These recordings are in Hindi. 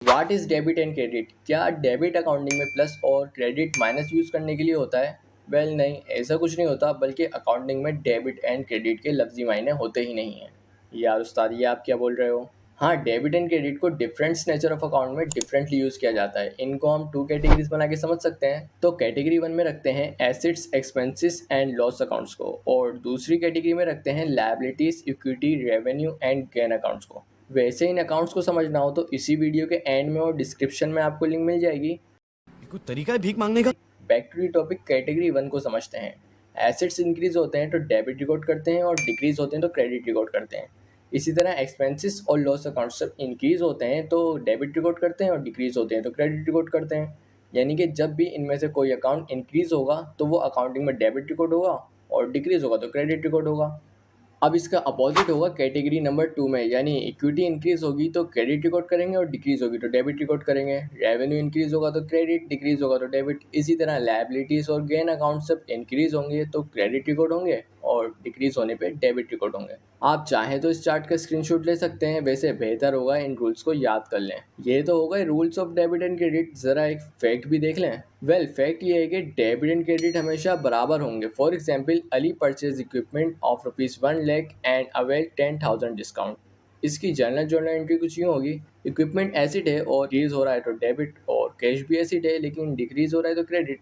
What is debit and credit? क्या डेबिट अकाउंटिंग में प्लस और क्रेडिट माइनस यूज करने के लिए होता है? वेल नहीं, ऐसा कुछ नहीं होता, बल्कि अकाउंटिंग में डेबिट एंड क्रेडिट के लफ्जी मायने होते ही नहीं हैं। यार उस्ताद, ये आप क्या बोल रहे हो? हाँ, डेबिट एंड क्रेडिट को डिफरेंट नेचर ऑफ अकाउंट में डिफरेंटली यूज किया जाता है। इनको हम टू कैटेगरीज बना के समझ सकते हैं। तो कैटेगरी वन में रखते हैं assets, expenses and loss accounts को, और दूसरी कैटेगरी में रखते हैं liabilities, equity, revenue and gain accounts को। वैसे इन अकाउंट्स को समझना हो तो इसी वीडियो के एंड में और डिस्क्रिप्शन में आपको लिंक मिल जाएगी। कोई तरीका है भीख मांगने का? Back to the topic, category one को समझते हैं। एसेट्स इंक्रीज होते हैं तो डेबिट रिकॉर्ड करते हैं, और डिक्रीज होते हैं तो क्रेडिट रिकॉर्ड करते हैं। इसी तरह एक्सपेंसेस और लॉस अकाउंट सब इंक्रीज होते हैं तो डेबिट रिकॉर्ड करते हैं, और डिक्रीज होते हैं तो क्रेडिट रिकॉर्ड करते हैं। यानी कि जब भी इनमें से कोई अकाउंट इंक्रीज होगा तो वो अकाउंटिंग में डेबिट रिकॉर्ड होगा, और डिक्रीज होगा तो क्रेडिट रिकॉर्ड होगा। अब इसका अपोजिट होगा कैटेगरी नंबर टू में, यानी इक्विटी इंक्रीज होगी तो क्रेडिट रिकॉर्ड करेंगे, और डिक्रीज होगी तो डेबिट रिकॉर्ड करेंगे। रेवेन्यू इंक्रीज होगा तो क्रेडिट, डिक्रीज होगा तो डेबिट। इसी तरह लायबिलिटीज और गेन अकाउंट सब इंक्रीज होंगे तो क्रेडिट रिकॉर्ड होंगे, और डिक्रीज होने पे डेबिट रिकॉर्ड होंगे। आप चाहें तो इस चार्ट का स्क्रीनशॉट ले सकते हैं, वैसे बेहतर होगा इन रूल्स को याद कर लें। ये तो होगा rules of debit and credit. जरा एक फैक्ट भी देख लें। वेल, फैक्ट ये है कि डेबिट एंड क्रेडिट हमेशा बराबर होंगे। For example, Ali purchase equipment of ₹1 lakh and avail 10,000 discount. इसकी जर्नल एंट्री कुछ यूँ होगी, इक्विपमेंट एसिड है और डिक्रीज हो रहा है तो डेबिट, और कैश भी एसिड है लेकिन डिक्रीज हो रहा है तो क्रेडिट।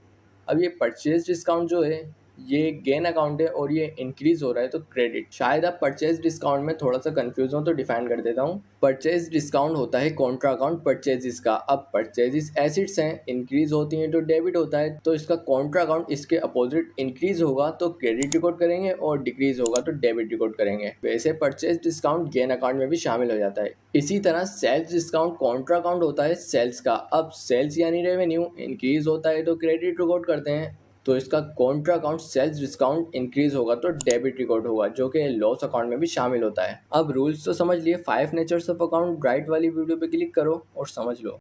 अब ये परचेज डिस्काउंट जो है ये गेन अकाउंट है, और ये इंक्रीज हो रहा है तो क्रेडिट। शायद आप परचेज डिस्काउंट में थोड़ा सा कंफ्यूज हो तो डिफाइन कर देता हूँ। परचेज डिस्काउंट होता है कॉन्ट्रा अकाउंट परचेजिस का। अब परचेजिस एसिड्स हैं, इंक्रीज होती हैं तो डेबिट होता है, तो इसका कॉन्ट्रा अकाउंट इसके अपोजिट इंक्रीज होगा तो क्रेडिट रिकॉर्ड करेंगे, और डिक्रीज होगा तो डेबिट रिकॉर्ड करेंगे। वैसे परचेज डिस्काउंट गेन अकाउंट में भी शामिल हो जाता है। इसी तरह सेल्स डिस्काउंट कॉन्ट्रा अकाउंट होता है सेल्स का। अब सेल्स यानी रेवेन्यू इंक्रीज होता है तो क्रेडिट रिकॉर्ड करते हैं, तो इसका contra account sales discount increase होगा तो डेबिट रिकॉर्ड होगा, जो कि लॉस अकाउंट में भी शामिल होता है। अब रूल्स तो समझ लिए। 5 नेचर्स ऑफ अकाउंट राइट वाली वीडियो पे क्लिक करो और समझ लो।